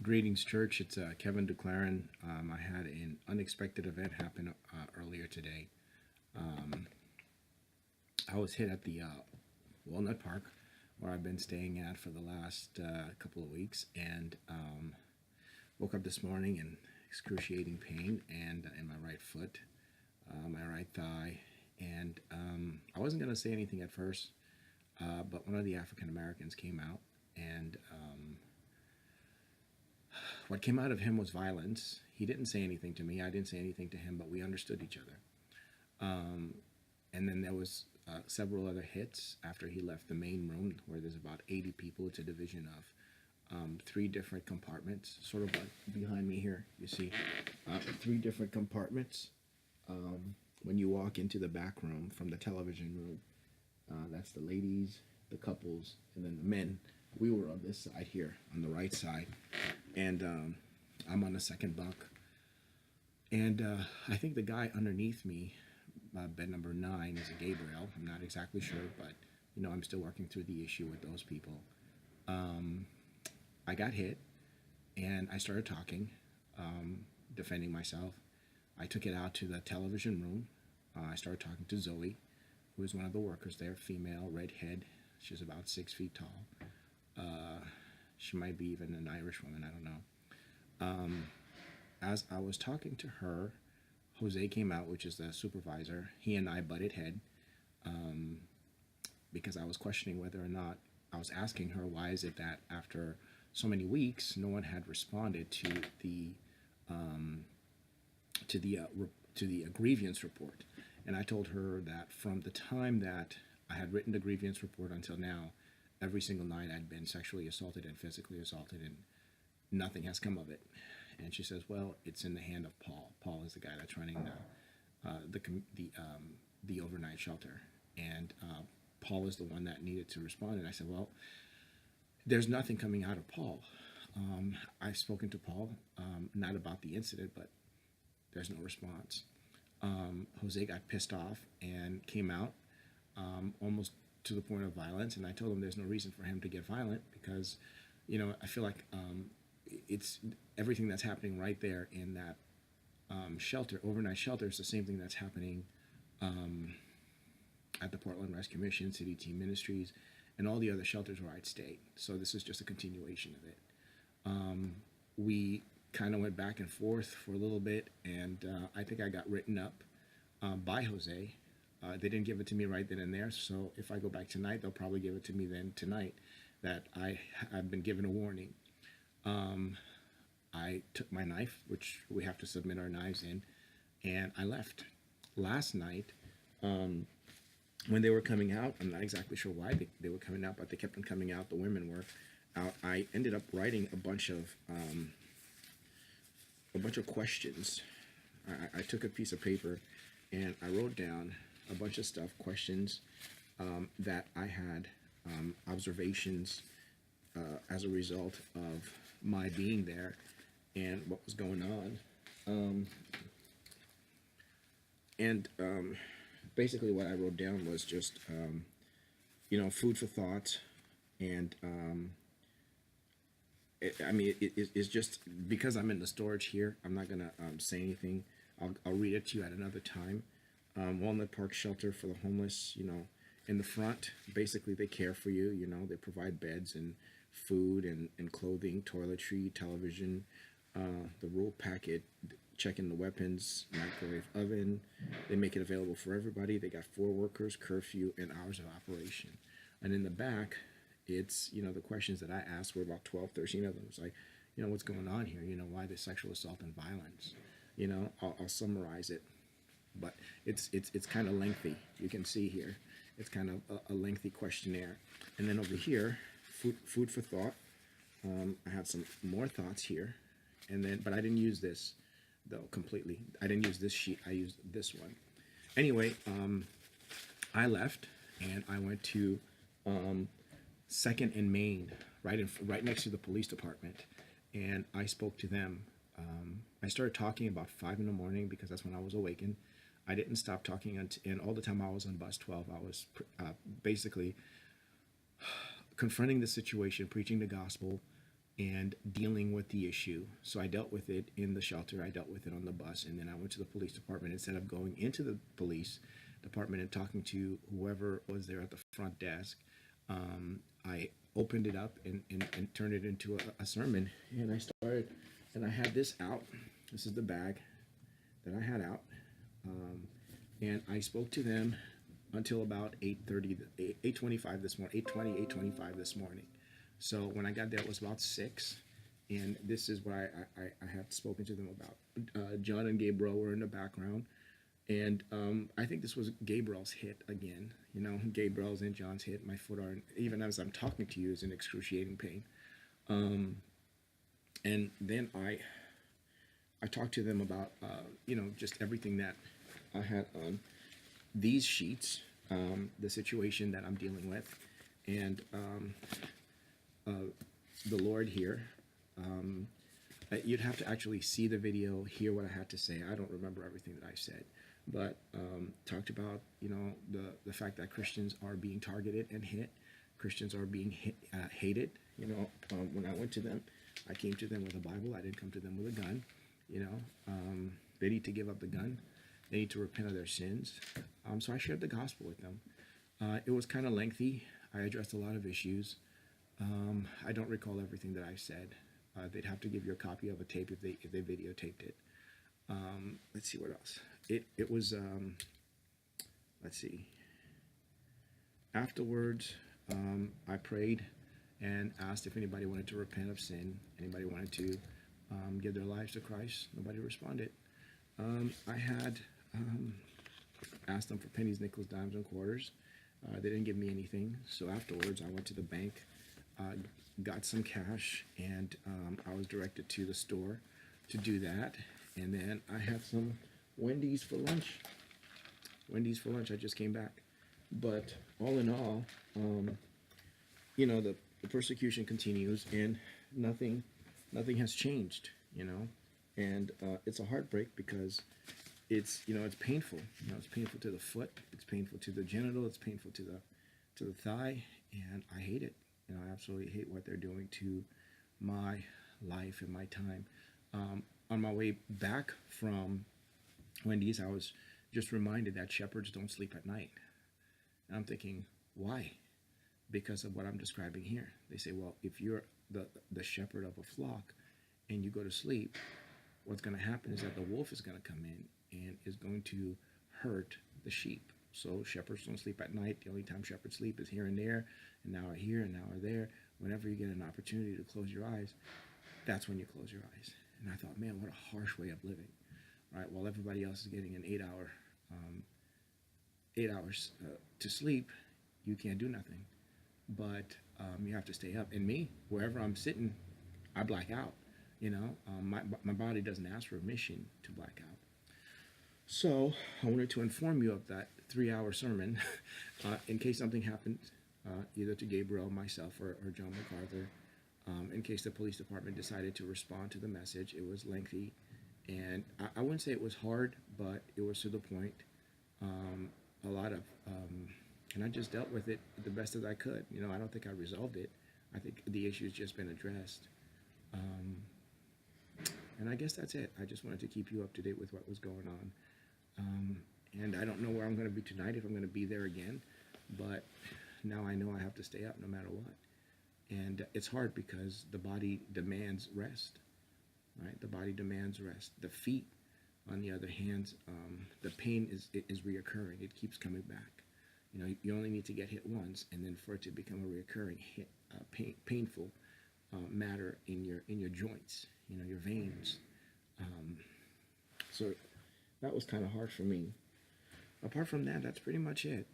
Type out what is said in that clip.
Greetings, church. It's Kevin Duclairon. I had an unexpected event happen earlier today. Um, I was hit at the Walnut Park, where I've been staying at for the last couple of weeks, and woke up this morning in excruciating pain and in my right foot, my right thigh, and I wasn't going to say anything at first, but one of the African Americans came out and what came out of him was violence. He didn't say anything to me. I didn't say anything to him, but we understood each other. Um, and then there was several other hits after he left the main room where there's about 80 people. It's a division of three different compartments, sort of like behind me here. You see three different compartments. When you walk into the back room from the television room, that's the ladies, the couples, and then the men. We were on this side here, on the right side, and I'm on the second bunk. And I think the guy underneath me, bed number 9, is a Gabriel. I'm not exactly sure, but I'm still working through the issue with those people. I got hit, and I started talking, defending myself. I took it out to the television room. I started talking to Zoe, who is one of the workers there, female, redhead. She's about 6 feet tall. She might be even an Irish woman, I don't know. As I was talking to her, Jose came out, which is the supervisor. He and I butted head because I was questioning whether or not, I was asking her, why is it that after so many weeks, no one had responded um, to the grievance report. And I told her that from the time that I had written the grievance report until now, every single night I'd been sexually assaulted and physically assaulted, and nothing has come of it. And she says, "Well, it's in the hand of Paul. Paul is the guy that's running the overnight shelter, and Paul is the one that needed to respond." And I said, "Well, there's nothing coming out of Paul. I've spoken to Paul, not about the incident, but there's no response." Jose got pissed off and came out, almost to the point of violence, and I told him there's no reason for him to get violent because, I feel like it's everything that's happening right there in that shelter, overnight shelter, is the same thing that's happening at the Portland Rescue Mission, City Team Ministries, and all the other shelters where I'd stayed. So this is just a continuation of it. We kind of went back and forth for a little bit, and I think I got written up by Jose. They didn't give it to me right then and there, so if I go back tonight, they'll probably give it to me then tonight that I've been given a warning. I took my knife, which we have to submit our knives in, and I left. Last night, when they were coming out, I'm not exactly sure why they were coming out, but they kept on coming out. The women were out. I ended up writing a bunch of questions. I took a piece of paper and I wrote down a bunch of stuff, questions that I had, observations as a result of my being there and what was going on. And basically what I wrote down was just, food for thought. And it's just because I'm in the storage here, I'm not going to say anything. I'll read it to you at another time. Walnut Park Shelter for the Homeless, in the front, basically they care for you, they provide beds and food and clothing, toiletry, television, the rural packet, check-in the weapons, microwave oven. They make it available for everybody. They got 4 workers, curfew, and hours of operation. And in the back, it's, the questions that I asked were about 12, 13 of them. It's like, what's going on here? Why the sexual assault and violence? I'll summarize it. But it's kind of lengthy. You can see here, it's kind of a lengthy questionnaire. And then over here, food for thought. I have some more thoughts here, but I didn't use this though completely. I didn't use this sheet. I used this one. Anyway, I left and I went to Second and Main, right next to the police department, and I spoke to them. I started talking about 5 in the morning because that's when I was awakened. I didn't stop talking, and all the time I was on bus 12, I was basically confronting the situation, preaching the gospel, and dealing with the issue. So I dealt with it in the shelter, I dealt with it on the bus, and then I went to the police department. Instead of going into the police department and talking to whoever was there at the front desk, I opened it up and turned it into a sermon. And I started, and I had this out. This is the bag that I had out. And I spoke to them until about 8:30, 8:25 this morning, 8:20, 8:25 this morning. So when I got there, it was about 6, and this is what I had spoken to them about. John and Gabriel were in the background, and I think this was Gabriel's hit again. You know, Gabriel's and John's hit. My foot are, even as I'm talking to you, is in excruciating pain. And then I talked to them about, you know, just everything that I had on these sheets, the situation that I'm dealing with, and the Lord here. You'd have to actually see the video, hear what I had to say. I don't remember everything that I said, but talked about, you know, the fact that Christians are being targeted and hit. Christians are being hated. You know, when I went to them, I came to them with a Bible. I didn't come to them with a gun. You know, they need to give up the gun. They need to repent of their sins. So I shared the gospel with them. It was kind of lengthy. I addressed a lot of issues. I don't recall everything that I said. They'd have to give you a copy of a tape if they videotaped it. Let's see what else. It was, let's see. Afterwards, I prayed and asked if anybody wanted to repent of sin. Anybody wanted to give their lives to Christ. Nobody responded. I had asked them for pennies, nickels, dimes, and quarters. They didn't give me anything. So afterwards, I went to the bank, got some cash, and I was directed to the store to do that. And then I had some Wendy's for lunch. Wendy's for lunch. I just came back. But all in all, you know, the persecution continues, and nothing has changed, you know. And it's a heartbreak because it's, you know, it's painful. You know, it's painful to the foot, it's painful to the genital, it's painful to the thigh, and I hate it. You know, I absolutely hate what they're doing to my life and my time. On my way back from Wendy's, I was just reminded that shepherds don't sleep at night. And I'm thinking, why? Because of what I'm describing here. They say, well, if you're the shepherd of a flock and you go to sleep, what's going to happen is that the wolf is going to come in and is going to hurt the sheep. So shepherds don't sleep at night. The only time shepherds sleep is here and there, an hour here, an hour there. Whenever you get an opportunity to close your eyes, that's when you close your eyes. And I thought, man, what a harsh way of living. Right? While everybody else is getting an 8 hours to sleep, you can't do nothing. But you have to stay up. And me, wherever I'm sitting, I black out. You know, my body doesn't ask for permission to black out. So I wanted to inform you of that 3-hour sermon in case something happened, either to Gabriel, myself, or John MacArthur. In case the police department decided to respond to the message. It was lengthy, and I wouldn't say it was hard, but it was to the point. A lot of, and I just dealt with it the best as I could. You know, I don't think I resolved it. I think the issue's just been addressed. And I guess that's it. I just wanted to keep you up to date with what was going on. And I don't know where I'm going to be tonight, if I'm going to be there again, but now I know I have to stay up no matter what. And it's hard because the body demands rest, right? The body demands rest. The feet, on the other hand, the pain is reoccurring. It keeps coming back. You know, you only need to get hit once, and then for it to become a reoccurring hit, painful matter in your joints, you know, your veins. So that was kind of hard for me. Apart from that, that's pretty much it.